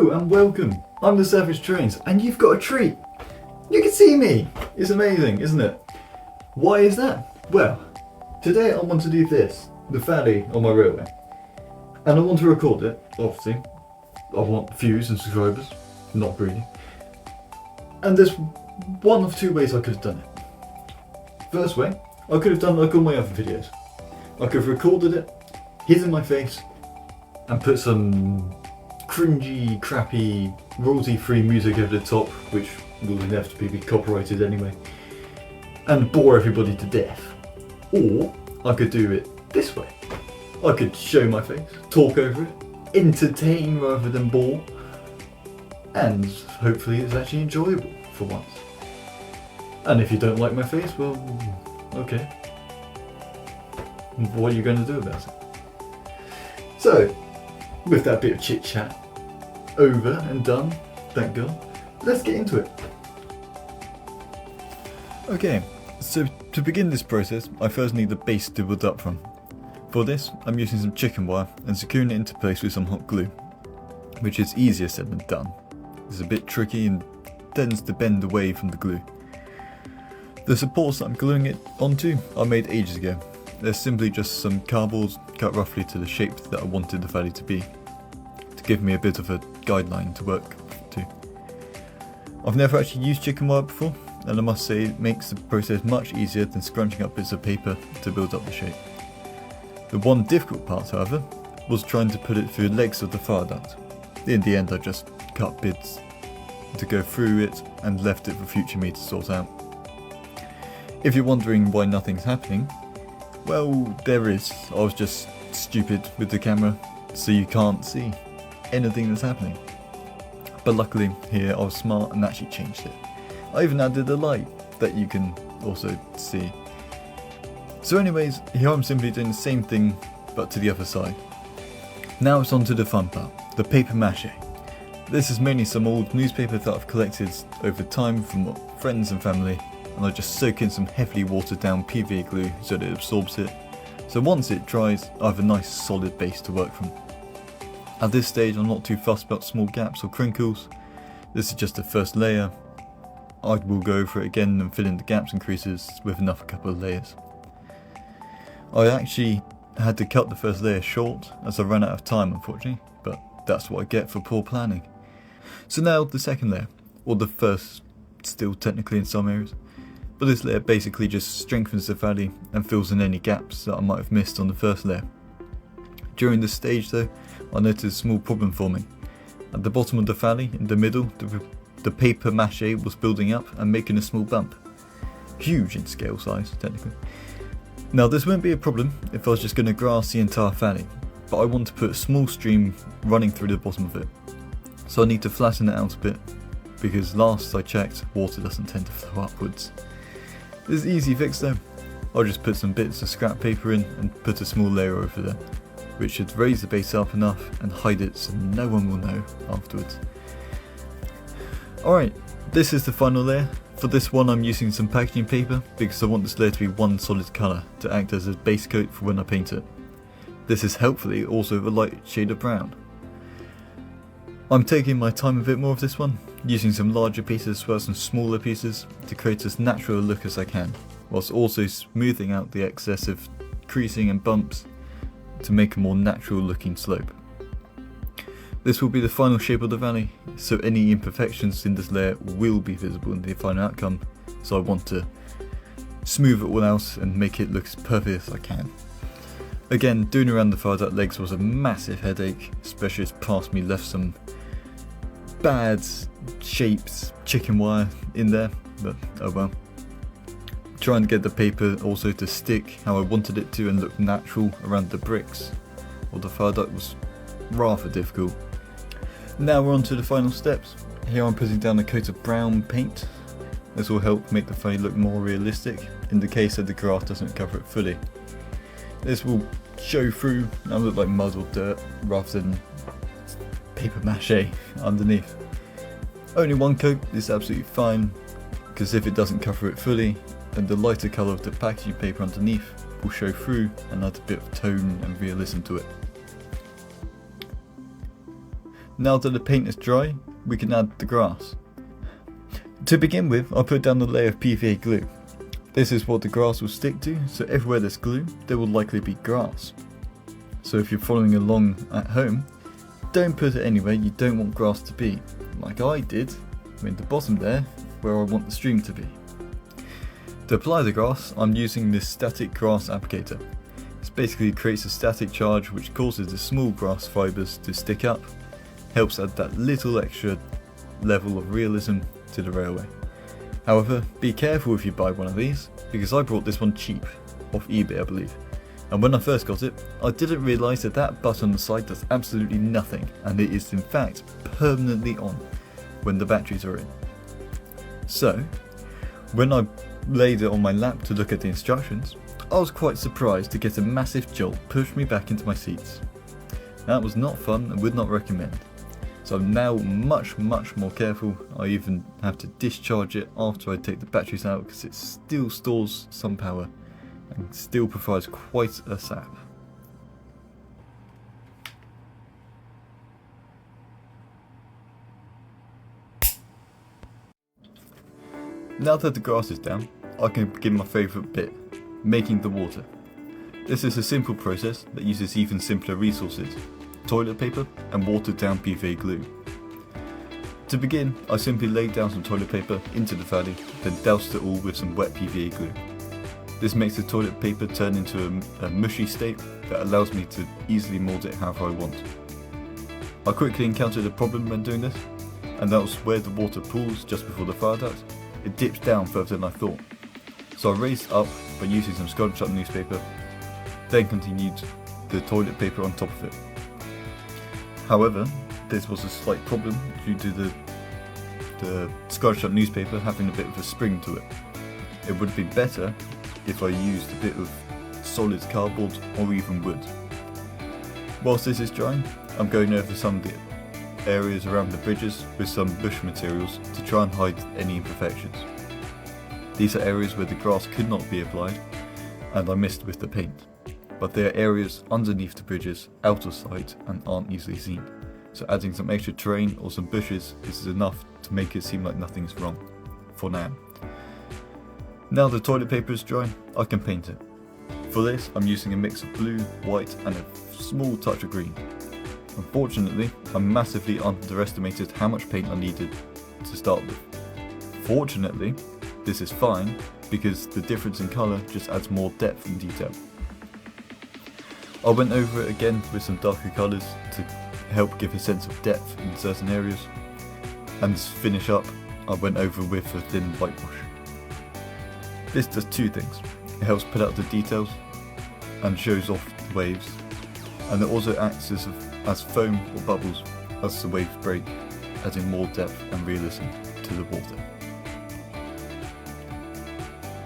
Hello and welcome. I'm the Savage Trains and you've got a treat. You can see me. It's amazing, isn't it? Why is that? Well, today I want to do this, the Faddy on my railway. And I want to record it, obviously. I want views and subscribers, not greedy. And there's one of two ways I could have done it. First way, I could have done like all my other videos. I could have recorded it, hidden my face, and put some cringy, crappy, royalty-free music over the top, which will inevitably be copyrighted anyway, and bore everybody to death. Or I could do it this way. I could show my face, talk over it, entertain rather than bore, and hopefully it's actually enjoyable for once. And if you don't like my face, well, okay. What are you going to do about it? So, with that bit of chit chat over and done, thank God, let's get into it. Okay, so to begin this process, I first need the base to build up from. For this, I'm using some chicken wire and securing it into place with some hot glue, which is easier said than done. It's a bit tricky and tends to bend away from the glue. The supports that I'm gluing it onto are made ages ago. They're simply just some cardboard cut roughly to the shape that I wanted the Faddy to be, to give me a bit of a guideline to work to. I've never actually used chicken wire before, and I must say it makes the process much easier than scrunching up bits of paper to build up the shape. The one difficult part, however, was trying to put it through the legs of the fire duct. In the end I just cut bits to go through it and left it for future me to sort out. If you're wondering why nothing's happening, well, there is. I was just stupid with the camera, so you can't see anything that's happening. But luckily here I was smart and actually changed it. I even added a light that you can also see. So anyways, here I'm simply doing the same thing but to the other side. Now it's on to the fun part, the paper mache. This is mainly some old newspaper that I've collected over time from friends and family, and I just soak in some heavily watered down PVA glue so that it absorbs it. So once it dries, I have a nice solid base to work from. At this stage I'm not too fussed about small gaps or crinkles. This is just the first layer. I will go over it again and fill in the gaps and creases with another couple of layers. I actually had to cut the first layer short as I ran out of time unfortunately, but that's what I get for poor planning. So now the second layer, or the first still technically in some areas. But this layer basically just strengthens the Faddy and fills in any gaps that I might have missed on the first layer. During this stage though, I noticed a small problem forming. At the bottom of the Faddy, in the middle, the paper mache was building up and making a small bump. Huge in scale size, technically. Now this won't be a problem if I was just going to grass the entire Faddy, but I want to put a small stream running through the bottom of it. So I need to flatten it out a bit, because last I checked, water doesn't tend to flow upwards. This is an easy fix though. I'll just put some bits of scrap paper in and put a small layer over there, which should raise the base up enough and hide it so no one will know afterwards. Alright, this is the final layer. For this one I'm using some packaging paper because I want this layer to be one solid colour to act as a base coat for when I paint it. This is helpfully also a light shade of brown. I'm taking my time a bit more with this one, using some larger pieces as well as some smaller pieces to create as natural a look as I can, whilst also smoothing out the excess of creasing and bumps to make a more natural looking slope. This will be the final shape of the valley, so any imperfections in this layer will be visible in the final outcome, so I want to smooth it all out and make it look as perfect as I can. Again, doing around the fire duct legs was a massive headache, especially as past me left some bad shaped chicken wire in there, but oh well. Trying to get the paper also to stick how I wanted it to and look natural around the bricks or the fire duct was rather difficult. Now we're on to the final steps. Here I'm putting down a coat of brown paint. This will help make the Faddy look more realistic in the case that the grass doesn't cover it fully. This will show through and look like mud or dirt rather than paper mache underneath. Only one coat is absolutely fine, because if it doesn't cover it fully, then the lighter colour of the packaging paper underneath will show through and add a bit of tone and realism to it. Now that the paint is dry, we can add the grass. To begin with, I put down a layer of PVA glue. This is what the grass will stick to, so everywhere there's glue, there will likely be grass. So if you're following along at home, don't put it anywhere you don't want grass to be, like I did, in the bottom there, where I want the stream to be. To apply the grass, I'm using this static grass applicator. This basically creates a static charge which causes the small grass fibres to stick up, helps add that little extra level of realism to the railway. However, be careful if you buy one of these, because I bought this one cheap, off eBay I believe. And when I first got it, I didn't realise that that button on the side does absolutely nothing, and it is in fact permanently on when the batteries are in. So, when I laid it on my lap to look at the instructions, I was quite surprised to get a massive jolt push me back into my seats. That was not fun and would not recommend. So I'm now much more careful. I even have to discharge it after I take the batteries out because it still stores some power and still provides quite a sap. Now that the grass is down, I can begin my favourite bit, making the water. This is a simple process that uses even simpler resources, toilet paper and watered down PVA glue. To begin, I simply laid down some toilet paper into the valley, then doused it all with some wet PVA glue. This makes the toilet paper turn into a mushy state that allows me to easily mould it however I want. I quickly encountered a problem when doing this, and that was where the water pools just before the fire duct. It dips down further than I thought. So I raised it up by using some scrunched up newspaper, then continued the toilet paper on top of it. However, this was a slight problem due to the scrunched up newspaper having a bit of a spring to it. It would be better if I used a bit of solid cardboard or even wood. Whilst this is drying, I'm going over some of the areas around the bridges with some bush materials to try and hide any imperfections. These are areas where the grass could not be applied and I missed with the paint, but there are areas underneath the bridges out of sight and aren't easily seen, so adding some extra terrain or some bushes is enough to make it seem like nothing's wrong, for now. Now the toilet paper is dry, I can paint it. For this I'm using a mix of blue, white and a small touch of green. Unfortunately, I massively underestimated how much paint I needed to start with. Fortunately, this is fine because the difference in colour just adds more depth and detail. I went over it again with some darker colours to help give a sense of depth in certain areas, and to finish up I went over with a thin whitewash. This does two things. It helps put out the details and shows off the waves, and it also acts as foam or bubbles as the waves break, adding more depth and realism to the water.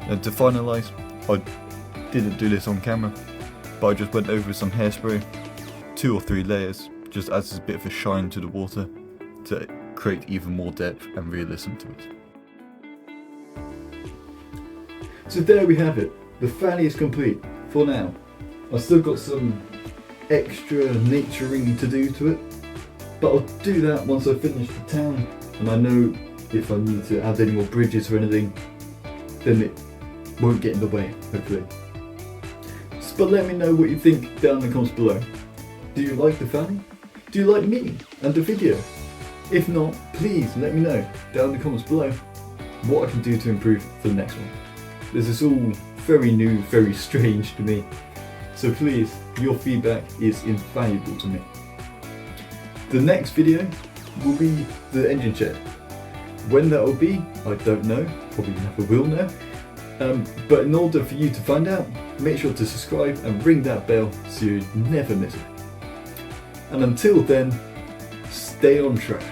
And to finalise, I didn't do this on camera, but I just went over some hairspray, 2 or 3 layers, just adds a bit of a shine to the water to create even more depth and realism to it. So there we have it, the valley is complete, for now. I've still got some extra naturing to do to it, but I'll do that once I finish the town and I know if I need to add any more bridges or anything, then it won't get in the way, hopefully. But let me know what you think down in the comments below. Do you like the valley? Do you like me and the video? If not, please let me know down in the comments below what I can do to improve for the next one. This is all very new, very strange to me, so please, your feedback is invaluable to me. The next video will be the engine shed. When that will be, I don't know, probably never will know. But in order for you to find out, make sure to subscribe and ring that bell so you never miss it. And until then, stay on track.